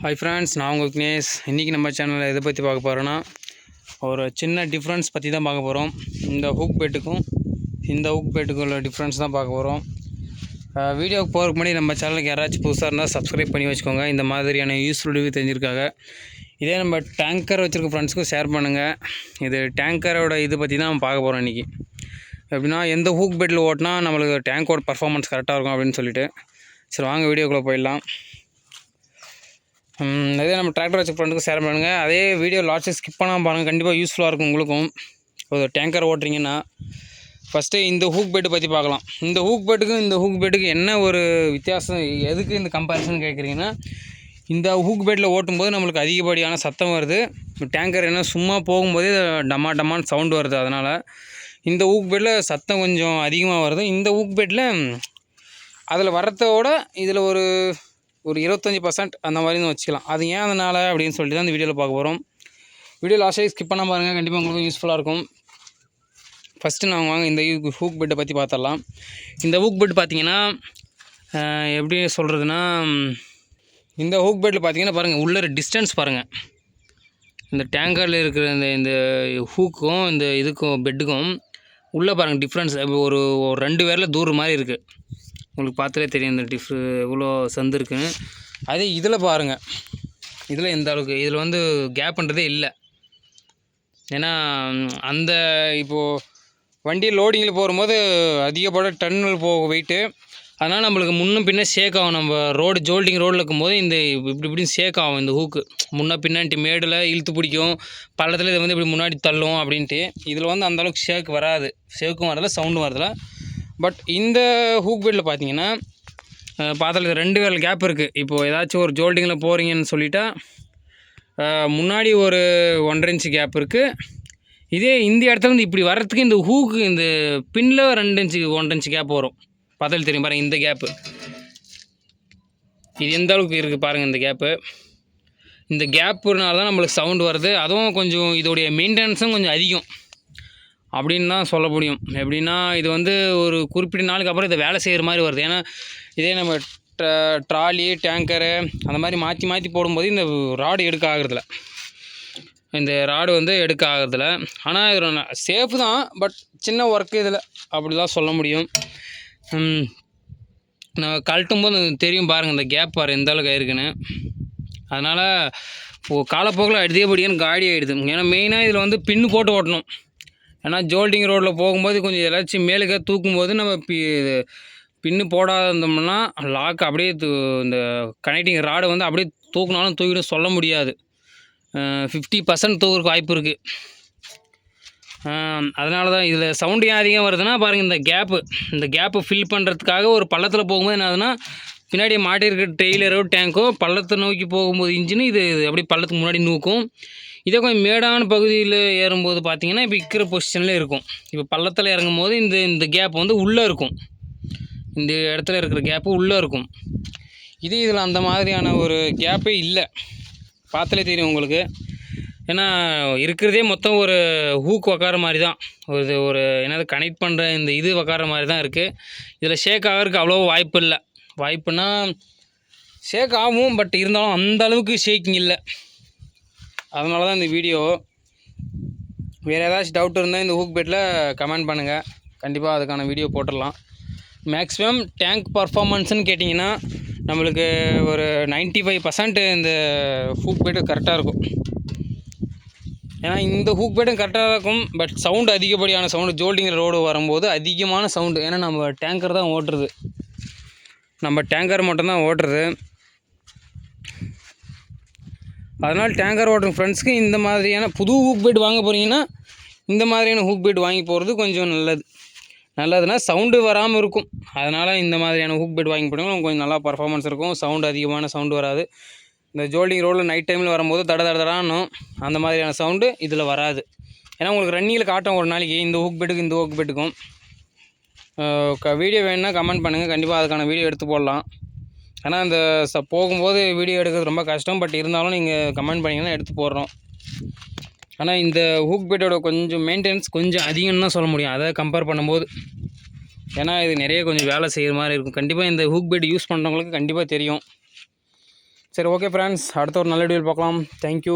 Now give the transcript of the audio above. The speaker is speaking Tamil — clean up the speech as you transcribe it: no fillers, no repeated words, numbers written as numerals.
ஹாய் ஃப்ரெண்ட்ஸ், நான் உங்கள் விக்னேஷ். இன்றைக்கி நம்ம சேனலில் எதை பற்றி பார்க்க போகிறோன்னா, ஒரு சின்ன டிஃப்ரென்ஸ் பற்றி தான் பார்க்க போகிறோம். இந்த ஹூக் பெட்டுக்கும் இந்த ஹூக் பெட்டுக்கும் உள்ள டிஃப்ரென்ஸ் தான் பார்க்க போகிறோம். வீடியோவுக்கு போகிறதுக்கு முன்னாடி நம்ம சேனலுக்கு யாராச்சும் புதுசாக இருந்தால் சப்ஸ்கிரைப் பண்ணி வச்சுக்கோங்க. இந்த மாதிரியான யூஸ்ஃபுல் ரிவ்யூ தெரிஞ்சிருக்காங்க. இதே நம்ம டேங்கர் வச்சுருக்க ஃப்ரெண்ட்ஸுக்கும் ஷேர் பண்ணுங்கள். இது டேங்கரோட இது பற்றி தான் நம்ம பார்க்க போகிறோம் இன்றைக்கி. எப்படின்னா, எந்த ஹூக் பெட்டில் ஓட்டினா நம்மளுக்கு டேங்கோட பர்ஃபார்மன்ஸ் கரெக்டாக இருக்கும் அப்படின்னு சொல்லிட்டு. சரி, வாங்க வீடியோக்குள்ளே போயிடலாம். அதே நம்ம டிராக்டர் வச்ச ஃப்ரெண்டுக்கு ஷேர் பண்ணுங்கள். அதே வீடியோ லாஸ்ட்டு ஸ்கிப் பண்ணாமல் பாருங்கள், கண்டிப்பாக யூஸ்ஃபுல்லாக இருக்கும் உங்களுக்கும். ஒரு டேங்கர் ஓட்டுறீங்கன்னா ஃபஸ்ட்டு இந்த ஹூக் பெட்டு பற்றி பார்க்கலாம். இந்த ஹூக் பெட்டுக்கும் இந்த ஹூக் பெட்டுக்கு என்ன ஒரு வித்தியாசம், எதுக்கு இந்த கம்பேரிசன் கேட்குறீங்கன்னா, இந்த ஹூக் பெட்டில் ஓட்டும்போது நம்மளுக்கு அதிகப்படியான சத்தம் வருது. டேங்கர் என்ன சும்மா போகும்போதே டமா டமான்னு சவுண்டு வருது. அதனால் இந்த ஹூக் பெட்டில் சத்தம் கொஞ்சம் அதிகமாக வருது. இந்த ஹூக் பெட்டில் அதில் வரத்தோட இதில் ஒரு 25% அந்த மாதிரின்னு வச்சுக்கலாம். அது ஏன் அதனால் அப்படின்னு சொல்லிட்டு தான் இந்த வீடியோவில் பார்க்க போகிறோம். வீடியோ லாஸ்ட்டாக ஸ்கிப் பண்ணால் பாருங்கள், கண்டிப்பாக உங்களுக்கு யூஸ்ஃபுல்லாக இருக்கும். ஃபஸ்ட்டு நான் வாங்க இந்த ஹூக் பெட்டை பற்றி பார்த்துடலாம். இந்த ஹூக் பெட் பார்த்திங்கன்னா எப்படி சொல்கிறதுனா, இந்த ஹூக் பெட்டில் பார்த்திங்கன்னா பாருங்கள், உள்ள டிஸ்டன்ஸ் பாருங்கள். இந்த டேங்கரில் இருக்கிற இந்த ஹூக்கும் இந்த இதுக்கும் பெட்டுக்கும் உள்ளே பாருங்கள் டிஃப்ரென்ஸ். ஒரு 2 பேரில் தூரம் மாதிரி இருக்குது. உங்களுக்கு பார்த்தாலே தெரியும் இந்த எவ்வளோ சந்து இருக்குன்னு. அதே இதில் பாருங்கள், இதில் எந்த அளவுக்கு இதில் கேப்புன்றதே இல்லை. ஏன்னா அந்த இப்போது வண்டி லோடிங்கில் போகும்போது அதிகப்பட டன்னில் போக வெயிட்டு, அதனால் நம்மளுக்கு முன்னும் பின்னே ஷேக் ஆகும். நம்ம ஜோல்டிங் ரோடில் இருக்கும்போது இந்த இப்படி ஷேக் ஆகும். இந்த ஹூக்கு முன்னே பின்னாடி மேடில் இழுத்து பிடிக்கும், பள்ளத்தில் இதை இப்படி முன்னாடி தள்ளும் அப்படின்ட்டு. இதில் அந்தளவுக்கு ஷேக் வராது, ஷேக்கும் வரதில்ல, சவுண்டும் வரதில்ல. பட் இந்த ஹூக் பெட்டில் பார்த்தீங்கன்னா பார்த்தால 2 விரல் கேப் இருக்குது. இப்போது ஏதாச்சும் ஒரு ஜோல்டிங்கில் போகிறீங்கன்னு சொல்லிட்டா முன்னாடி ஒரு 1.5 இன்ச்சு கேப் இருக்குது. இதே இந்த இடத்துல இப்படி வர்றதுக்கு இந்த ஹூக்கு இந்த பின்னில் 1.5 இன்ச்சு கேப் வரும். பார்த்தாலும் தெரியும் பாருங்கள், இந்த கேப்பு இது எந்த அளவுக்கு இருக்குது பாருங்கள். இந்த கேப்பு, இந்த கேப்புனால தான் நம்மளுக்கு சவுண்டு வருது. அதுவும் கொஞ்சம் இதோடைய மெயின்டெனன்ஸும் கொஞ்சம் அதிகம் அப்படின்னு தான் சொல்ல முடியும். எப்படின்னா, இது ஒரு குறிப்பிட்ட நாளுக்கு அப்புறம் இதை வேலை செய்கிற மாதிரி வருது. ஏன்னா இதே நம்ம ட்ராலி டேங்கரு அந்த மாதிரி மாற்றி மாற்றி போடும்போது இந்த ராடு எடுக்க ஆகிறதில்ல. இந்த ராடு எடுக்க ஆகிறதில்ல. ஆனால் இது சேஃப் தான், பட் சின்ன ஒர்க்கு இதில் அப்படி தான் சொல்ல முடியும். நான் கழட்டும் போது தெரியும் பாருங்கள், இந்த கேப் பாரு எந்த அளவுக்கு ஆயிருக்குன்னு. அதனால் காலப்போக்கில் அதிகப்படியான காடி ஆகிடுது. ஏன்னா மெயினாக இதில் பின்னு போட்டு ஓட்டணும். ஏன்னா ஜோல்டிங் ரோட்டில் போகும்போது கொஞ்சம் ஏதாச்சும் மேலுக்க தூக்கும்போது நம்ம பின்னு போடாத இருந்தோம்னா லாக் அப்படியே இந்த கனெக்டிங் ராடு அப்படியே தூக்குனாலும் தூக்கிட்டு சொல்ல முடியாது. 50% தூக்குறதுக்கு வாய்ப்பு இருக்குது. அதனால தான் இதில் சவுண்டு ஏன் அதிகம் வருதுன்னா பாருங்கள், இந்த கேப்பு ஃபில் பண்ணுறதுக்காக ஒரு பள்ளத்தில் போகும்போது என்ன ஆகுதுன்னா, பின்னாடி மாட்டியிருக்க டெய்லரோ டேங்கோ பள்ளத்தை நோக்கி போகும்போது இன்ஜினு இது அப்படியே பள்ளத்துக்கு முன்னாடி நூக்கும். இதே கொஞ்சம் மேடான பகுதியில் ஏறும்போது பார்த்திங்கன்னா இப்போ இருக்கிற பொசிஷனில் இருக்கும். இப்போ பள்ளத்தில் இறங்கும் போது இந்த கேப் உள்ளே இருக்கும். இந்த இடத்துல இருக்கிற கேப்பு உள்ளே இருக்கும். இதில் அந்த மாதிரியான ஒரு கேப்பே இல்லை. பார்த்தாலே தெரியும் உங்களுக்கு. ஏன்னா இருக்கிறதே மொத்தம் ஒரு ஹூக் உக்கார மாதிரி தான், ஒரு என்னது கனெக்ட் பண்ணுற இந்த இது உக்கார மாதிரி தான் இருக்குது. இதில் ஷேக் ஆகிறதுக்கு அவ்வளோ வாய்ப்பு இல்லை. வாய்ப்புனா ஷேக் ஆகும், பட் இருந்தாலும் அந்த அளவுக்கு ஷேக்கிங் இல்லை. அதனால தான் இந்த வீடியோ. வேறு ஏதாச்சும் டவுட் இருந்தால் இந்த ஹூக் பெட்டில் கமெண்ட் பண்ணுங்கள், கண்டிப்பாக அதுக்கான வீடியோ போட்டுடலாம். மேக்ஸிமம் டேங்க் பர்ஃபார்மன்ஸ்னு கேட்டிங்கன்னா நம்மளுக்கு ஒரு 95% இந்த ஹூக் பெட்டு கரெக்டாக இருக்கும். ஏன்னா இந்த ஹூக் பெட்டும் கரெக்டாக இருக்கும், பட் சவுண்டு அதிகப்படியான சவுண்டு ஜோல்டிங் ரோடு வரும்போது அதிகமான சவுண்டு. ஏன்னா நம்ம டேங்கர் தான் ஓட்டுறது, நம்ம டேங்கர் மட்டும்தான் ஓட்டுறது. அதனால் டேங்கர் ஓட்டுற ஃப்ரெண்ட்ஸ்க்கு இந்த மாதிரியான புது ஹூக் பெட் வாங்க போகிறீங்கன்னா இந்த மாதிரியான ஹூக் பெட் வாங்கி போகிறது கொஞ்சம் நல்லதுன்னா சவுண்டு வராமல் இருக்கும். அதனால் இந்த மாதிரியான ஹூக் பெட் வாங்கி போட்டிங்கன்னா கொஞ்சம் நல்லா பர்ஃபார்மன்ஸ் இருக்கும். சவுண்டு அதிகமான சவுண்டு வராது. இந்த ஜோல்டிங் ரோடில் நைட் டைமில் வரும்போது தடதானும் அந்த மாதிரியான சவுண்டு இதில் வராது. ஏன்னா உங்களுக்கு ரன்னிங்கில் காட்டும் ஒரு நாளைக்கு இந்த ஹூக் பெட்டுக்கும். வீடியோ வேணுன்னா கமெண்ட் பண்ணுங்கள், கண்டிப்பாக அதுக்கான வீடியோ எடுத்து போடலாம். ஆனால் இந்த போகும்போது வீடியோ எடுக்கிறது ரொம்ப கஷ்டம், பட் இருந்தாலும் நீங்கள் கமெண்ட் பண்ணிங்கன்னா எடுத்து போடுறோம். ஆனால் இந்த ஹூக் பெட்டோட கொஞ்சம் மெயின்டெனன்ஸ் கொஞ்சம் அதிகம்னு தான் சொல்ல முடியும், அதை கம்பேர் பண்ணும்போது. ஏன்னா இது நிறைய கொஞ்சம் வேலை செய்கிற மாதிரி இருக்கும். கண்டிப்பாக இந்த ஹூக் பெட் யூஸ் பண்ணுறவங்களுக்கு கண்டிப்பாக தெரியும். சரி ஓகே ஃப்ரெண்ட்ஸ், அடுத்த ஒரு நல்ல வீடியோவில் பார்க்கலாம். தேங்க்யூ.